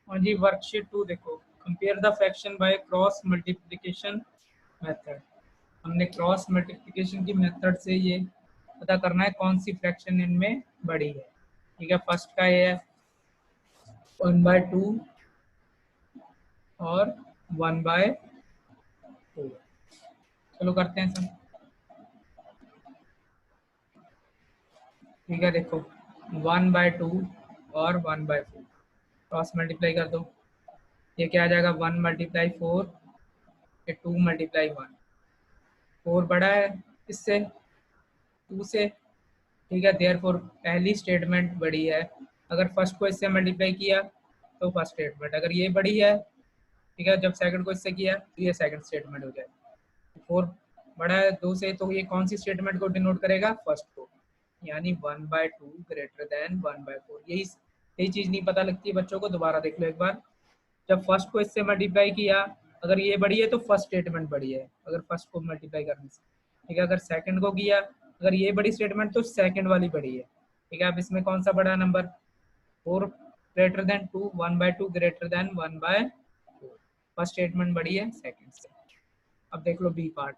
और जी वर्कशीट 2 देखो, compare the fraction by cross multiplication method. हमने क्रॉस मल्टीप्लिकेशन की मेथड से ये पता करना है कौन सी फ्रैक्शन इनमें बड़ी है। ठीक है, फर्स्ट का ये है 1/2 और 1/4। चलो करते हैं सब। ठीक है, देखो 1/2 और 1/4 क्रॉस मल्टीप्लाई कर दो। ये क्या आ जाएगा 1 × 4, ये 2 × 1। 4 बड़ा है इससे 2 से। ठीक है, देयरफॉर पहली स्टेटमेंट बड़ी है। अगर फर्स्ट को इससे मल्टीप्लाई किया तो फर्स्ट स्टेटमेंट, अगर ये बड़ी है ठीक है, जब सेकंड को इससे किया तो ये सेकंड स्टेटमेंट हो जाएगी। 4 बड़ा है 2 से, तो ये कौन सी स्टेटमेंट को डिनोट करेगा, फर्स्ट को, यानी 1/2 ग्रेटर देन 1/4। यही चीज़ नहीं पता लगती है बच्चों को, दोबारा देख लो एक बार। जब फर्स्ट को इससे मल्टीप्लाई किया, अगर ये बड़ी है तो फर्स्ट स्टेटमेंट बड़ी है, अगर फर्स्ट को मल्टीप्लाई करने से। ठीक है, अगर सेकंड को किया, अगर ये बड़ी स्टेटमेंट तो सेकंड वाली बड़ी है। ठीक है, अब इसमें कौन सा बड़ा number, 4 greater than 2, 1/2 greater than 1/4। First statement बड़ी है सेकंड से। अब देख लो बी पार्ट।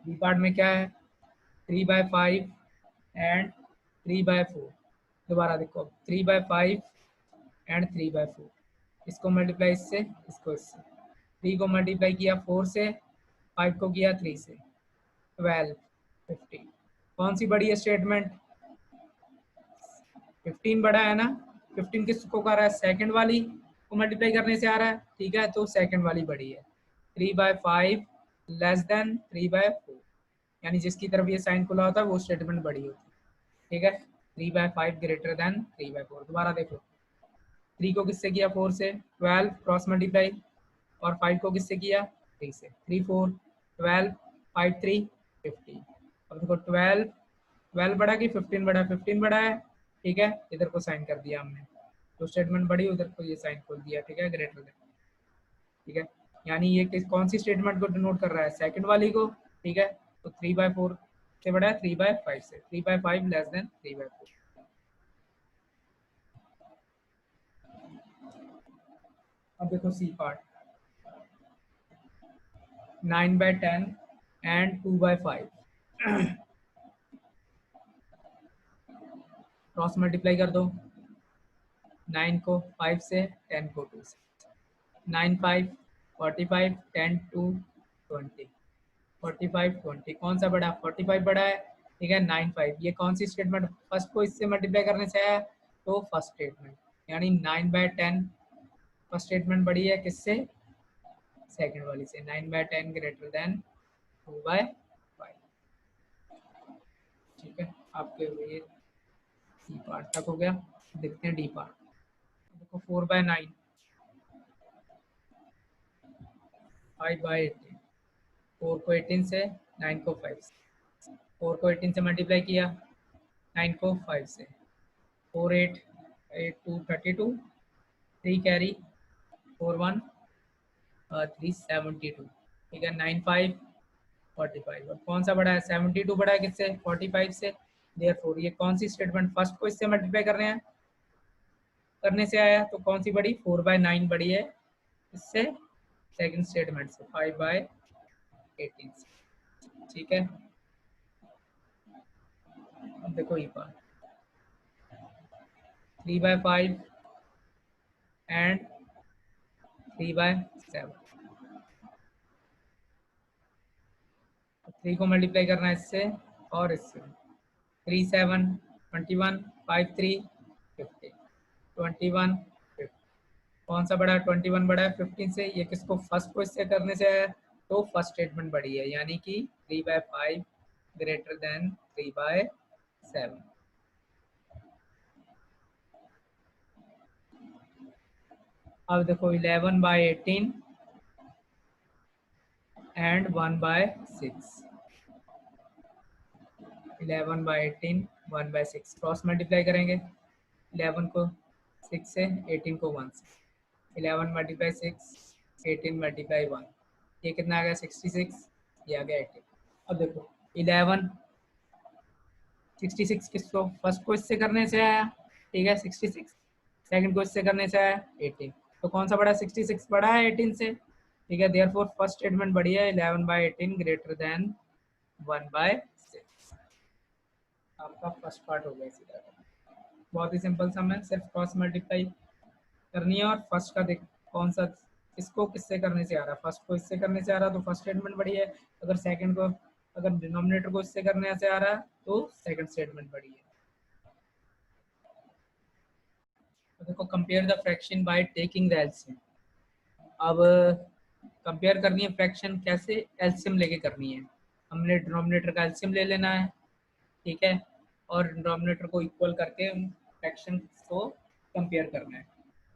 बी पार्ट में क्या है 3/5 एंड 3/4। दोबारा देखो 3/5 एंड 3/4। इसको मल्टीप्लाई इससे, इसको इससे। 3 को मल्टीप्लाई किया 4 से, 5 को किया 3 से, 12, 15। कौन सी बड़ी है स्टेटमेंट, 15 बड़ा है ना। 15 किसको कर रहा है, सेकंड वाली को मल्टीप्लाई करने से आ रहा है। ठीक है, तो सेकंड वाली बड़ी है। 3/5 लेस देन 3/4, यानी जिसकी तरफ ये साइन खुला होता है वो स्टेटमेंट बड़ी होती है। ठीक है, 3/5 ग्रेटर देन 3/4। दोबारा देखो 3 को किससे किया 4 से, 12 क्रॉस मल्टीप्लाई, और 5 को किससे किया 3 से, 3 4 12, 5 3 15। अब देखो 12 बड़ा कि 15 बड़ा, 15 बड़ा है। ठीक है, इधर को साइन कर दिया हमने, तो स्टेटमेंट बड़ी, उधर को ये साइन खोल दिया। ठीक है, ग्रेटर देन। ठीक है, यानी ये कौन सी स्टेटमेंट को डिनोट कर रहा है, सेकंड वाली को। ठीक है, तो 3/4 से बड़ा है 3/5 से, 3/5 लेस देन 3/4। अब देखो C part, 9/10 and 2/5। Cross multiply कर दो, 9 को 5 से, 10 को 2 से। 9 5 45, 10 2 20, 45 20। कौन सा बड़ा, 45 बड़ा है। ठीक है, 9 5 ये कौन सी स्टेटमेंट, फर्स्ट को इससे मल्टीप्लाई करने से आया, तो फर्स्ट स्टेटमेंट, यानी 9/10 फर्स्ट स्टेटमेंट बड़ी है किससे, सेकंड वाली से। 9/10 ग्रेटर देन 2/5। ठीक है, आपके ये सी पार्ट तक हो गया। देखते हैं डी पार्ट। देखो 4/9, 5/18। 4 को 18 से, 9 को 5 से। 4 को 18 से मल्टीप्लाई किया, 9 को 5 से। 4 8 8 2 32, 3 कैरी, 4 1 3 72। ठीक है, 9 5 45। और कौन सा बड़ा है, 72 बड़ा है किससे, 45 से। देयरफॉर ये कौन सी स्टेटमेंट, फर्स्ट को इससे मल्टीप्लाई करने से आया, तो कौन सी बड़ी, 4/9 बड़ी है इससे, सेकंड स्टेटमेंट से, 5/18 से। ठीक है, अब देखो ये पार्ट 3/5 एंड 3/7। 3 को मल्टीप्लाई करना है इससे और इससे। 3 7 21, 5 3 50, 21 50। कौन सा बड़ा है, 21 बड़ा है 15 से। ये किसको, फर्स्ट को इससे करने से है, तो फर्स्ट स्टेटमेंट बड़ी है, यानी कि 3/5 ग्रेटर देन 3/7। अब देखो 11/18 एंड 1/6। 11/18 1/6 क्रॉस मल्टीप्लाई करेंगे। 11 को 6 से, 18 को 1 से। 11 × 6, 18 × 1, ये कितना आ गया 66, ये आ गया 18। अब देखो 11 66 किसको, फर्स्ट को इससे करने से आया। ठीक है, 66 सेकंड को इससे करने से है 18, तो कौन सा बड़ा 66 बड़ा है 18 से, ठीक है। देयरफॉर फर्स्ट स्टेटमेंट बड़ी है 11/18 ग्रेटर देन 1/6। आपका फर्स्ट पार्ट हो गया इसी तरह। बहुत ही सिंपल सम है, सिर्फ क्रॉस मल्टीप्लाई करनी है और फर्स्ट का देख कौन सा इसको किससे करने से आ रहा है, फर्स्ट को इससे करने से आ रहा है तो फर्स्ट स्टेटमेंट बड़ी है, अगर सेकंड को अगर डिनोमिनेटर को इससे करने से आ रहा है तो सेकंड स्टेटमेंट बड़ी है। तो देखो compare the fraction by taking the LCM. अब कंपेयर करनी है फ्रैक्शन कैसे, एलसीएम लेके करनी है। हमने डिनोमिनेटर का एलसीएम ले लेना है, ठीक है, और डिनोमिनेटर को इक्वल करके उन फ्रैक्शन को कंपेयर करना है।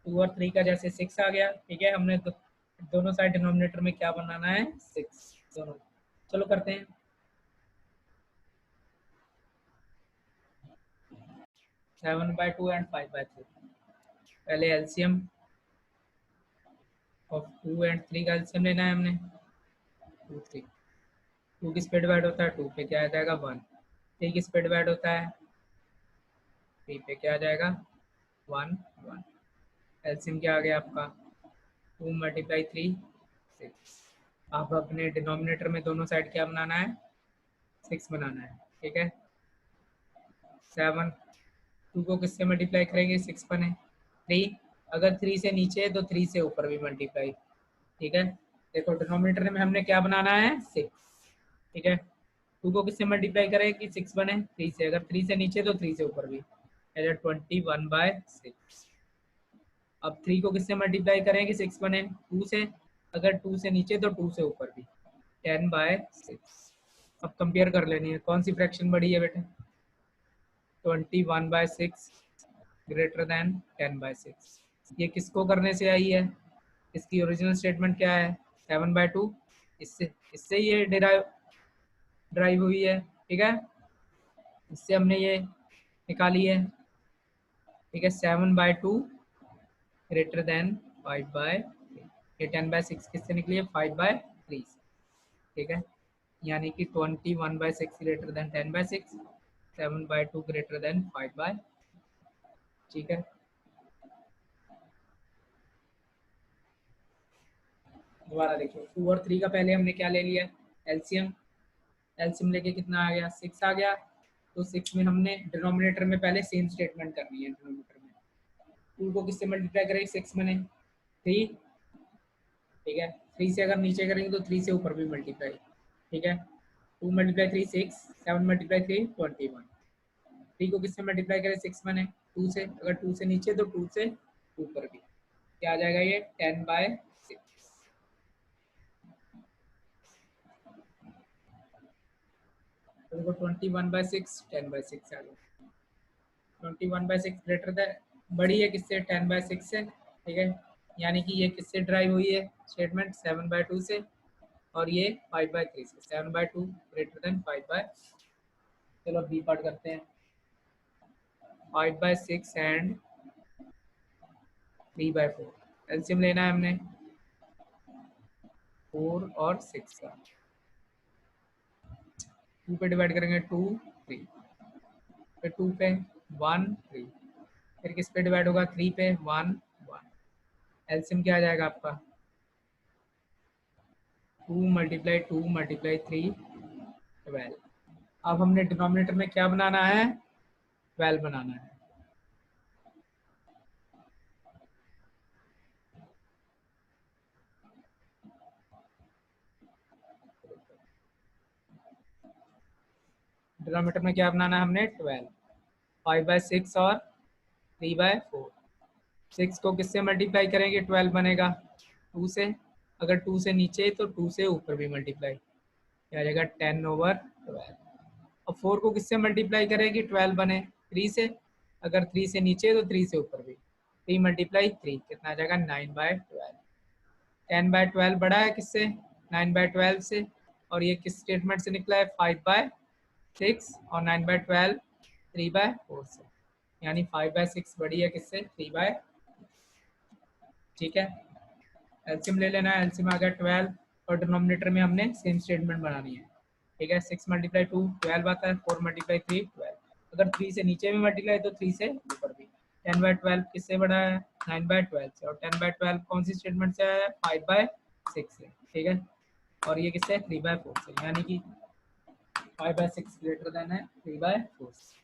2 और 3 का जैसे 6 आ गया, ठीक है, हमने दोनों साइड डिनोमिनेटर में क्या बनाना है 6 दोनों। चलो करते हैं। 7/2 एंड 5/3। पहले एलसीएम ऑफ 2 एंड 3 का एलसीएम लेना है हमने। 2 3 2 की स्पीड डिवाइड होता है 2 पे क्या आ जाएगा 1, 3 की स्पीड डिवाइड होता है 3 पे क्या आ जाएगा 1 1। एलसीएम क्या आ गया आपका 2 × 3 6। आप अपने डिनोमिनेटर में दोनों साइड क्या बनाना है 6 बनाना है, ठीक है। 7 2 को किससे मल्टीप्लाई करेंगे 6 बने 3, अगर 3 से नीचे है तो 3 से ऊपर भी मल्टीप्लाई, ठीक है। देखो डिनोमिनेटर में हमने क्या बनाना है 6, ठीक है। 2 को किससे मल्टीप्लाई करें कि 6 बने 3 से, अगर 3 से नीचे तो 3 से ऊपर भी, 21/6। अब 3 को किससे मल्टीप्लाई करें कि 6 बने 2 से, अगर 2 से नीचे तो 2 से ऊपर भी, 10/6। अब कंपेयर कर लेनी है कौन सी फ्रैक्शन बड़ी है बेटा, 21/6 ग्रेटर देन 10/6। ये किसको करने से आई है, इसकी ओरिजिनल स्टेटमेंट क्या है 7/2, इससे इससे ये ड्राइव हुई है, ठीक है, इससे हमने ये निकाली है, ठीक है। 7/2 ग्रेटर देन 5/3, ये 10/6 किससे निकली है 5/3, ठीक है। यानी कि 21/6 ग्रेटर देन 10/6, 7/2 ग्रेटर देन 5/, ठीक है। दोबारा देखिए 2 और 3 का पहले हमने क्या ले लिया एलसीएम, एलसीएम लेके कितना आ गया 6 आ गया, तो 6 में हमने डिनोमिनेटर में पहले सेम स्टेटमेंट करनी है। डिनोमिनेटर में 2 को किससे मल्टीप्लाई करेंगे 6 बने 3, ठीक है। 3 से अगर नीचे करेंगे तो 3 से ऊपर भी मल्टीप्लाई, ठीक है। 2 × 3 6, 7 × 3 21। 3 को किससे मल्टीप्लाई करें 6 बने 2 से, अगर 2 से नीचे तो 2 से ऊपर भी, क्या आ जाएगा ये 10/6। तो देखो 21/6 10/6 आ गया। 21/6 ग्रेटर देन बड़ी है किससे 10/6 से, ठीक है। यानी कि ये किससे ड्राइव हुई है स्टेटमेंट 7/2 से, और ये 5/3 से, 7/2 ग्रेटर देन 5/, चलो बी पार्ट करते हैं। 5/6 एंड 3/4, एलसीएम लेना है हमने 4 और 6 का, 2 पे डिवाइड करेंगे 2 3, फिर 2 पे 1 3, फिर किस पे डिवाइड होगा 3 पे 1 1। एलसीएम क्या आ जाएगा आपका 2 × 2 × 3 12। अब हमने डिनोमिनेटर में क्या बनाना है 12 बनाना है, डिनोमिनेटर में क्या बनाना है हमने 12, 5/6 और 3/4। 6 को किससे मल्टीप्लाई करेंगे 12 बनेगा 2 से, अगर 2 से नीचे तो 2 से ऊपर भी मल्टीप्लाई, क्या आ जाएगा 10/12। अब 4 को किससे मल्टीप्लाई करेंगे 12 बने 3 से, अगर 3 से नीचे तो 3 से ऊपर भी, 3 × 3 कितना आ जाएगा 9/12। 10/12 बड़ा है किससे 9/12 से, और ये किस स्टेटमेंट से निकला है 5/6, और 9/12 3/4 से, यानी 5/6 बड़ी है किससे 3/, ठीक है। एलसीएम ले लेना है, एलसीएम आ गया 12, और डिनोमिनेटर में हमने सेम स्टेटमेंट बनानी है, ठीक है। 6 × 2 12 आता है, 4 × 3 12, अगर 3 से नीचे में मल्टीप्लाई तो 3 से ऊपर भी, 10/12 किससे बड़ा है? 9/12 से। और 10/12 कौन सी स्टेटमेंट से आया है? 5/6 से। ठीक है, और ये किससे? 3/4 से, यानी कि 5/6 ग्रेटर देन है 3/4 से।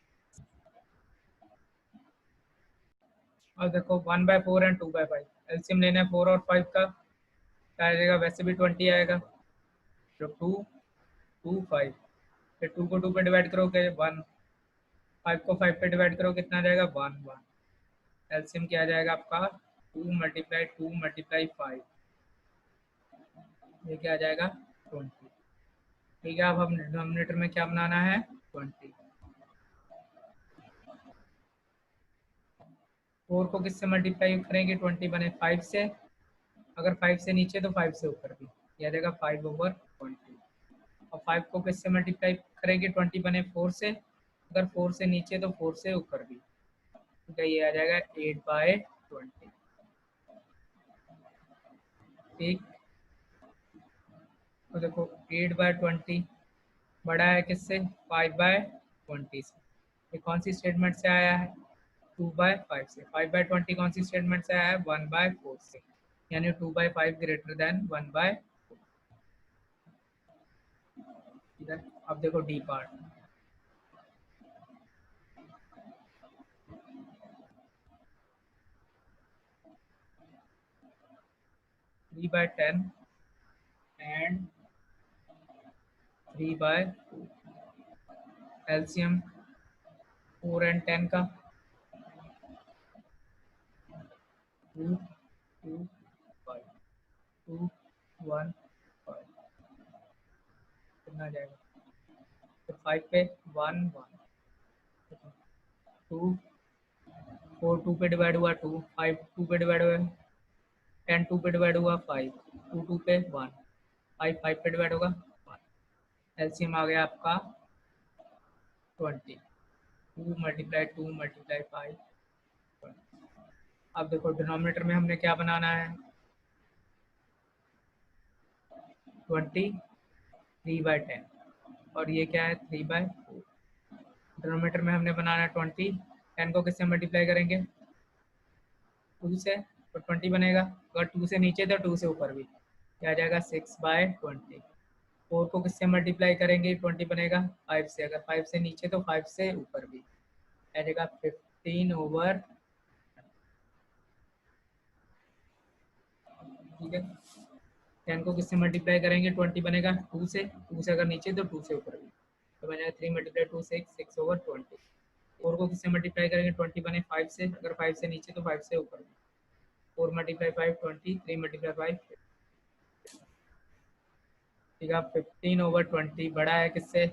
और देखो 1/4 एंड 2/5 एलसीएम लेना है 4 और 5 का, क्या आएगा? वैसे भी 20 आएगा, तो 2 2 5, फिर 2 को 2 पे डिवाइड करोगे 1, 5 को 5 पे डिवाइड करो कितना आ जाएगा? 1 1। एलसीएम क्या आ जाएगा आपका? 2 मल्टीप्लाई 2 मल्टीप्लाई 5, ये क्या आ जाएगा? 20। ठीक है, अब हम डिनोमिनेटर में क्या बनाना है? 20। 4 को किससे मल्टीप्लाई करेंगे? 20 बने 5 से, अगर 5 से नीचे तो 5 से ऊपर भी, यह आ जाएगा 5/20। और 5 को किससे मल्टीप्लाई करेंगे? 20 बने 4 से, अगर 4 से नीचे तो 4 से ऊपर भी, तो ये आ जाएगा 8/20। ठीक, तो देखो 8/20 बड़ा है किससे? 5/20 से। ये कौन सी स्टेटमेंट से आया है? 2/5 से। 5/20 कौन सी स्टेटमेंट से आया है? 1/4 से, यानी 2/5 ग्रेटर देन 1/4। ठीक है, अब देखो D part. 3/10 and 3/2, LCM 4 and 10 का 2 2 5 2 1 5, कितना आ जाएगा? तो 5 पे 1 1, 2 4 2 पे डिवाइड हुआ 2, 5 2 पे डिवाइड हुआ 10, 2 पे डिवाइड हुआ 5, 2 2 पे 1, 5 5 पे डिवाइड होगा 1। एलसीएम आ गया आपका 20। 2 मल्टीप्लाई 2 मल्टीप्लाई 5, 20। अब देखो डिनोमिनेटर में हमने क्या बनाना है? 20 3/10, और ये क्या है? 3/4। डिनोमिनेटर में हमने बनाना है 20, 10 को किससे मल्टीप्लाई करेंगे? 2 से, तो 20 बनेगा, अगर 2 से नीचे तो 2 से ऊपर भी, क्या आ जाएगा? 6/20। 4 को किससे मल्टीप्लाई करेंगे? 20 बनेगा 5 से, अगर 5 से नीचे तो 5 से ऊपर भी, आ जाएगा 15/। ठीक है, 10 को किससे मल्टीप्लाई करेंगे? 20 बनेगा 2 से, 2 से अगर नीचे तो 2 से ऊपर भी, तो बनेगा 3 मल्टीप्लाई 2 6/20। 4 को किससे मल्टीप्लाई करेंगे? 20 बने 5 से, अगर 5 से नीचे तो 5 से ऊपर भी, 4 मल्टीप्लाई 5 20, 3 मल्टीप्लाई 5। ठीक है, 15/20 बड़ा है किससे?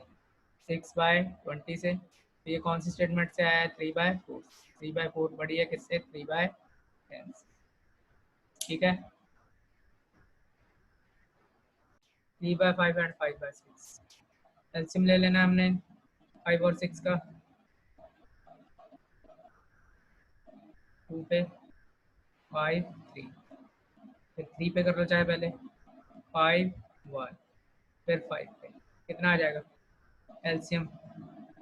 6/20 से। तो ये कौन सी स्टेटमेंट से आया है? 3/4। 3/4 बड़ी है किससे? 3/10। ठीक है, 3/5 एंड 5/6। एलसीएम ले लेना हमने 5 और 6 का। 2 पे 5 3, फिर 3 पे कर लो चाहे पहले, 5 1, फिर 5 पे, कितना आ जाएगा? LCM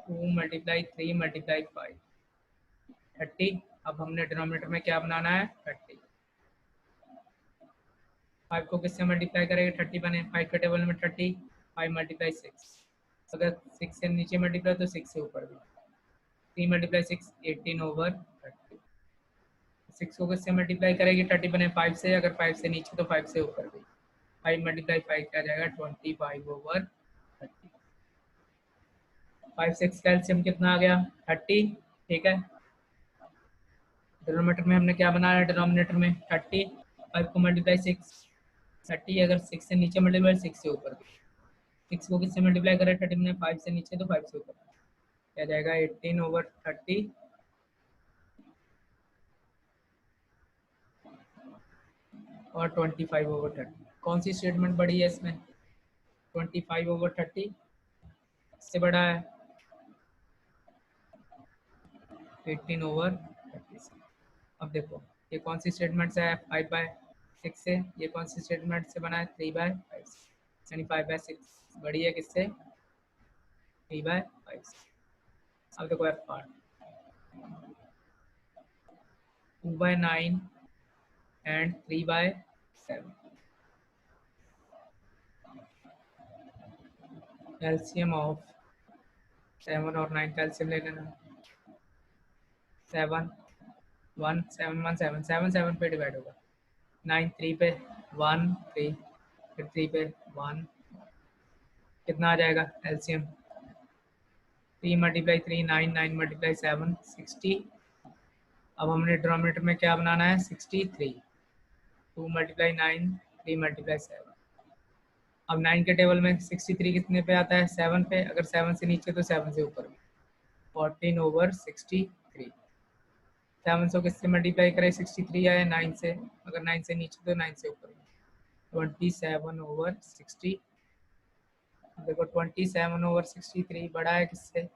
2 multiply 3 multiply 5, 30। अब हमने डिनोमिनेटर में क्या बनाना है? 30। 5 को किससे मल्टीप्लाई करेंगे? 30 बने 5 के टेबल में 30, 5 मल्टीप्लाई 6, अगर 6 से नीचे मल्टीप्लाई तो 6 से ऊपर भी, 3 मल्टीप्लाई 6 18/30। 6 को किससे मल्टीप्लाई करेंगे? 30 बने 5 से, अगर 5 से नीचे तो 5 से ऊपर भी, 5 मल्टीप्लाई 5 क्या जाएगा? 25/30। 5 6 का एलसीएम कितना आ गया? 30। ठीक है, डिनोमिनेटर में हमने क्या बनाया है? डिनोमिनेटर में 30, 5 को मल्टीप्लाई 6 30, अगर 6 से नीचे मल्टीप्लाई 6 से ऊपर भी, 6 को किससे मल्टीप्लाई करें? 30 में 5 से नीचे तो 5 से ऊपर, क्या जाएगा? 18/30। और 25/30, कौन सी स्टेटमेंट बड़ी है इसमें? 25/30 इससे बड़ा है 18/30 से। अब देखो ये कौन सी स्टेटमेंट से है? 5/6 से। ये कौन सी स्टेटमेंट से बना है? 3/5 से, यानी 5/6 बड़ी है किससे? 3/5 से। अब देखो F part. 2/9 and 3/7. LCM of 7 और 9 का एलसीएम ले लेना। 7 1 7 1 7 7 7 पे डिवाइड होगा। 9 3 पे 1 3 फिर 3 पे 1, कितना आ जाएगा एलसीएम? 3 multiply 3 9 9 multiply 7 60। अब हमने डिनोमिनेटर में क्या बनाना है? 63। 2 मल्टीप्लाई 9 3 मल्टीप्लाई 7। अब 9 के टेबल में 63 कितने पे आता है? 7 पे। अगर 7 से नीचे तो 7 से ऊपर। 14/63। 7 सौ किससे मल्टीप्लाई करें? 63 आया 9 से। अगर 9 से नीचे तो 9 से ऊपर। 27/63। देखो 27/63 बड़ा है किससे?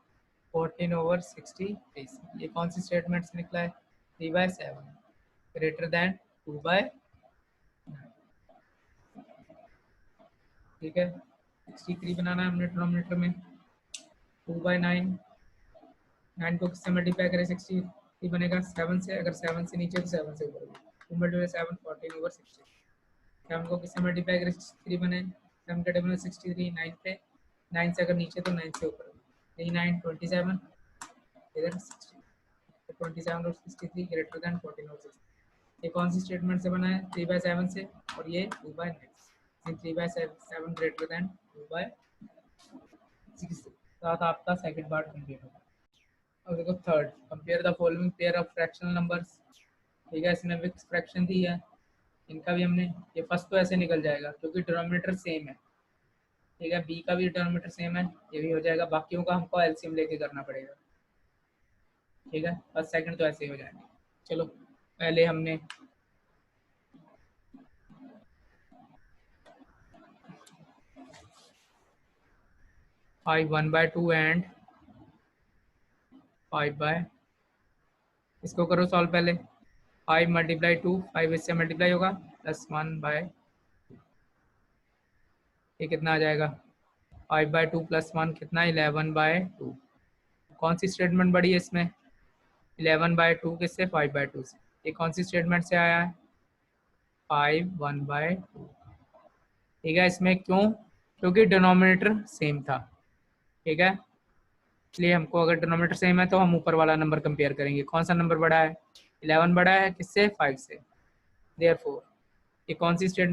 14/63 से। ये कौन सी स्टेटमेंट से निकला है? 3/7 ग्रेटर देन 2/9। ठीक है, 63 बनाना है हमने डिनोमिनेटर में। 2/9, 9 को किससे मल्टीप्लाई करें? 63 बनेगा 7 से। अगर 7 से नीचे तो 7 से ऊपर। 2 मल्टीप्लाई 7 14/60। 7 को किससे मल्टीप्लाई करें? 63 बने। 7 के टेबल में 63 9 पे। 9 से अगर नीचे तो 9 से ऊपर। 3 9 27 इधर 60। 27/63 ग्रेटर देन 14/60। ये कौन सी स्टेटमेंट से बना है? 3/7 से। और ये 2/9। 3/7 ग्रेटर देन 2/6। साथ आपका सेकंड पार्ट कंप्लीट होगा। अब देखो third, compare the following pair of fractional numbers. ठीक है, इसमें मिक्स फ्रैक्शन दी है। इनका भी हमने, ये फर्स्ट तो ऐसे निकल जाएगा क्योंकि डिनोमिनेटर सेम है। ठीक है, बी का भी डिनोमिनेटर सेम है, ये भी हो जाएगा। बाकियों का हमको एलसीएम लेके करना पड़ेगा। ठीक है, फर्स्ट सेकंड तो ऐसे ही हो जाएंगे। चलो पहले हमने 5 1/2 एंड 5/, इसको करो सॉल्व पहले। 5 मल्टीप्लाई 2, 5 इससे मल्टीप्लाई होगा प्लस 1/, ये कितना आ जाएगा? 5/2 प्लस 1 कितना? 11/2। कौन सी स्टेटमेंट बड़ी है इसमें? 11/2 किससे? 5/2 से। ये कौन सी स्टेटमेंट से आया है? 5 1/2। ठीक है, इसमें क्यों? क्योंकि डिनोमिनेटर सेम था। ठीक है, इसलिए हमको अगर डिनोमिनेटर सेम है तो हम ऊपर वाला नंबर कंपेयर करेंगे। कौन सा नंबर बड़ा है? 11 बड़ा है किससे? 5 से। देयरफॉर ये कौन सी स्टेट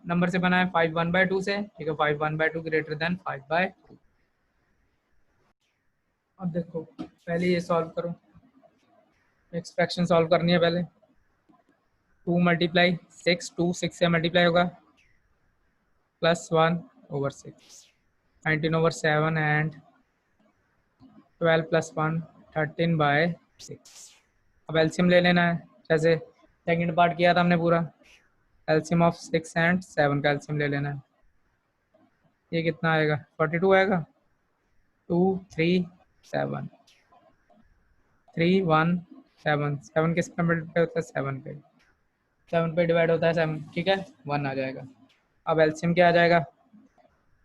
नंबर से बना है? 5 1/2 से। ठीक है, 5 1/2 ग्रेटर देन 5/2। अब देखो पहले ये सॉल्व करो, नेक्स्ट फ्रैक्शन सॉल्व करनी है पहले। 2 मल्टीप्लाई 6, 2 6 से मल्टीप्लाई होगा प्लस 1/6। 19/7 and 12 plus 1 13/6। अब एलसीएम ले लेना है, जैसे सेकंड पार्ट किया था हमने पूरा। एलसीएम ऑफ 6 एंड 7 का एलसीएम ले लेना है। ये कितना आएगा? 42 आएगा। 2 3 7 3 1 7। 7 किस पे मल्टीप्लाई होता है? 7 पे। 7 पे डिवाइड होता है 7। ठीक है, 1 आ जाएगा। अब एलसीएम क्या आ जाएगा?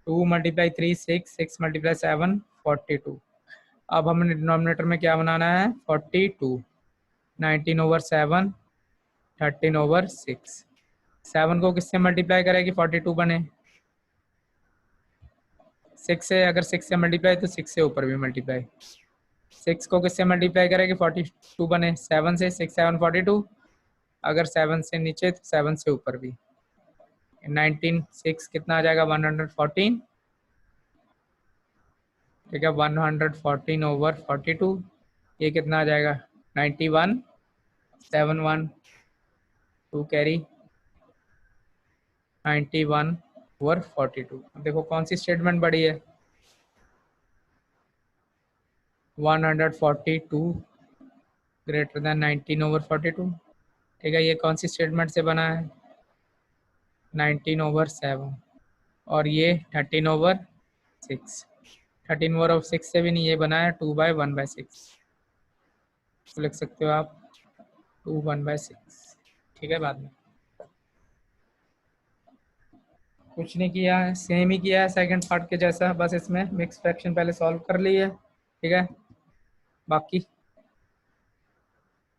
2 मल्टीप्लाई 3 6, 6 मल्टीप्लाई 7 42। अब हमने डिनोमिनेटर में क्या बनाना है? 42। 19/7 13/6। 7 को किससे मल्टीप्लाई करेगी? 42 बने। 6 से, अगर 6 से मल्टीप्लाई तो 6 से ऊपर भी मल्टीप्लाई। 6 को किससे मल्टीप्लाई करेगी? 42 बने। 7 से, 6 7 42। अगर 7 से नीचे तो 7 से ऊपर भी। 19 6 कितना आ जाएगा? 114। ठीक है, 114/42। ये कितना आ जाएगा? 91 7 1 2 कैरी 91/42। देखो कौन सी स्टेटमेंट बड़ी है? 142 ग्रेटर देन 19/42। ठीक है, ये कौन सी स्टेटमेंट से बना है? 19/7। और ये 13/6। 13/6 से भी नहीं, ये बना है 2/1/6। तो लिख सकते हो आप 2/1/6। ठीक है, बाद में कुछ नहीं किया है, सेम ही किया है सेकंड पार्ट के जैसा, बस इसमें मिक्स फ्रैक्शन पहले सॉल्व कर ली है। ठीक है, बाकी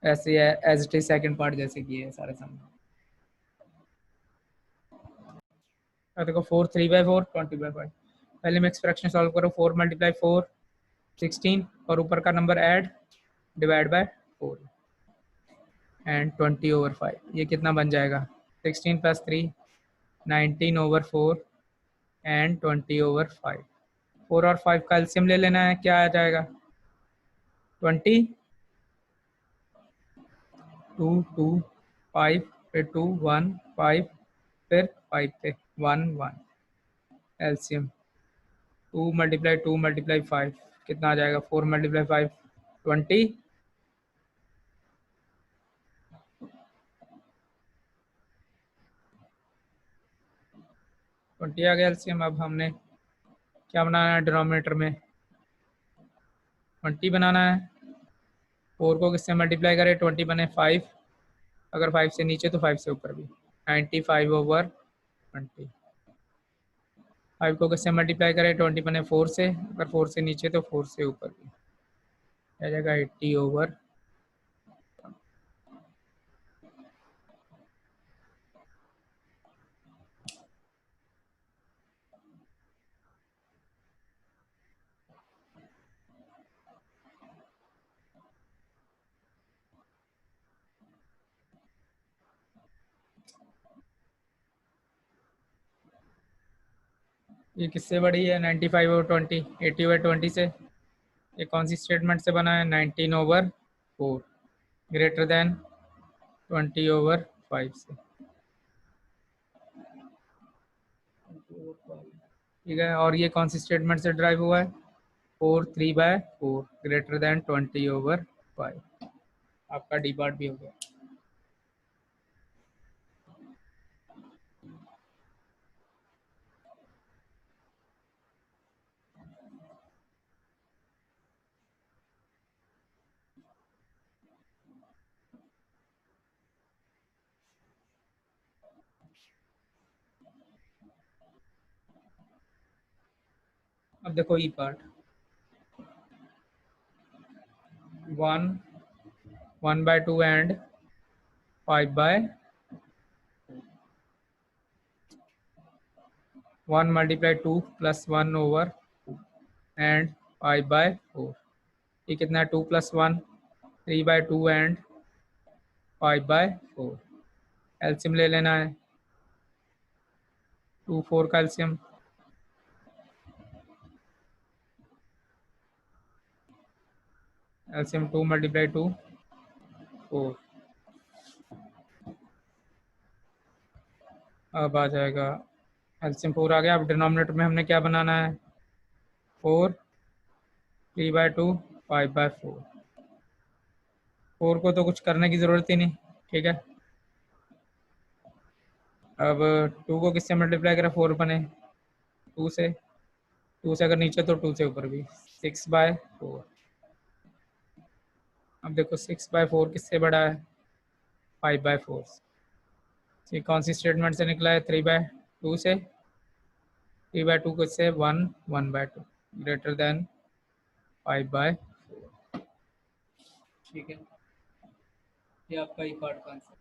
ऐसे as it is second part जैसे किए है सारे सम। देखो 4 3/4 20/5। पहले में एक्सप्रेशन सॉल्व करो, 4 × 4 16 और ऊपर का number add divide by 4 and 20/5। ये कितना बन जाएगा? 16 + 3 19/4 एंड 20/5। 4 और 5 का एलसीएम ले लेना है, क्या आ जाएगा? 20 2 2 5 फिर 2 1 5 फिर 5 पे 1 1। एलसीएम 2 × 2 × 5 कितना आ जाएगा? 4 × 5 20। 20 आ गया एलसीएम। अब हमने क्या बनाना है? डिनोमिनेटर में 20 बनाना है। 4 को किससे मल्टीप्लाई करें? 20 बने 5, अगर 5 से नीचे तो 5 से ऊपर भी 95/20। 5 को किससे मल्टीप्लाई करें? 20 बने 4 से, अगर 4 से नीचे तो 4 से ऊपर भी आ जाएगा 80/। ये किससे बड़ी है? 95/20। 80/20 से। ये कौन सी स्टेटमेंट से बना है? 19/4 ग्रेटर देन 20/5 से। ठीक है, और ये कौन सी स्टेटमेंट से ड्राइव हुआ है? 4 3/4 ग्रेटर देन 20/5। आपका डी पार्ट भी हो गया। अब देखो ई पार्ट 1 1/2 एंड 5/1 × 2 + 1/2 एंड 5/4। ये कितना है? 2 + 1 3/2 एंड 5/4। एलसीएम ले लेना है। 2 4 का एलसीएम एलसीएम 2 × 2 4। अब आ जाएगा एलसीएम 4 आ गया। अब डिनोमिनेटर में हमने क्या बनाना है? 4 3/2 5/4। 4 को तो कुछ करने की ज़रूरत ही नहीं, ठीक है। अब 2 को किससे मल्टीप्लाई करें? 4 बने 2 से, 2 से अगर नीचे तो 2 से ऊपर भी 6/4। अब देखो 6/4 किससे बड़ा है? 5/4। ये कौन सी स्टेटमेंट से निकला है? 3/2 से। 3/2 किससे? 1 1/2 ग्रेटर देन 5/4। ठीक है, ये आपका ई पार्ट का आंसर।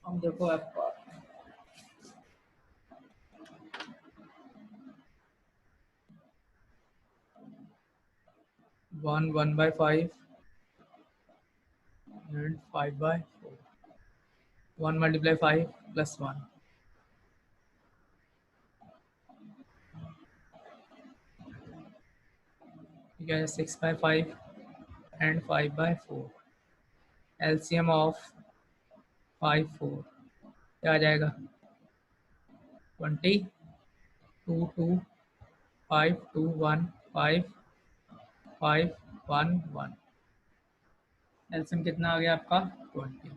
अब देखो एफ पार्ट 1 1/5 and 5/4। 1 × 5 + 1। ठीक है, 6/5 and 5/4। एलसीएम ऑफ 5 4 क्या आ जाएगा? 20 2 2 5 2 1 5 5 1 1। एलसीएम कितना आ गया आपका? 20।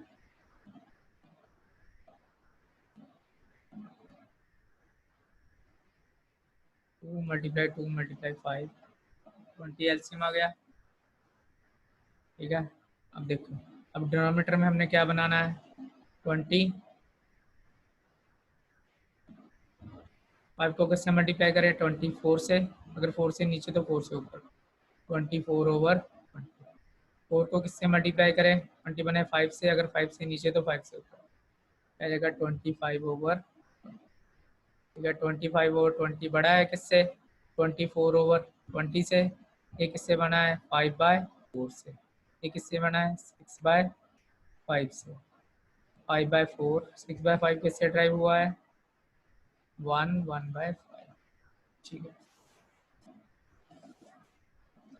2 × 2 × 5 20 एलसीएम आ गया। ठीक है, अब देखो, अब डिनोमिनेटर में हमने क्या बनाना है? 20। 5 को किससे मल्टीप्लाई करें? 24 से, अगर 4 से नीचे तो 4 से ऊपर 24/20। 4 को किससे मल्टीप्लाई करें? 20 बने 5 से, अगर 5 से नीचे तो 5 से ऊपर, आ जाएगा 25/20। ठीक है, 25/20 बड़ा है किससे? 24/20 से। ये किससे बना है? 5/4 से। ये किससे बना है? 6/5 से। 5/4, 6/5 किससे ड्राइव हुआ है? 1/5। ठीक है,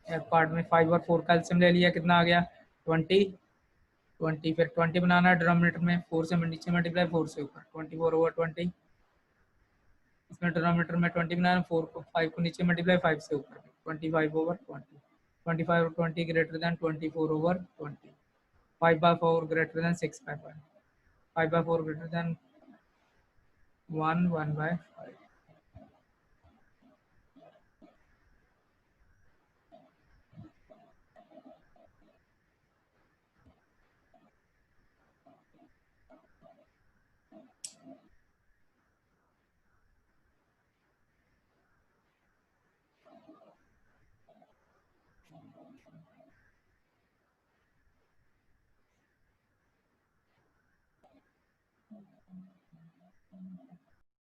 एक पार्ट में 5 और 4 का एलसीएम ले लिया, कितना आ गया? 20। फिर 20 बनाना है डिनोमिनेटर में, 4 से नीचे मल्टीप्लाई, 4 से ऊपर, 24/20। इसमें डिनोमिनेटर में 20 बनाना, 4 को 5 को नीचे मल्टीप्लाई, 5 से ऊपर, 25/20। 25/20 greater than 24/20। 5/4 greater than 6/5। 5/4 greater than 1/5।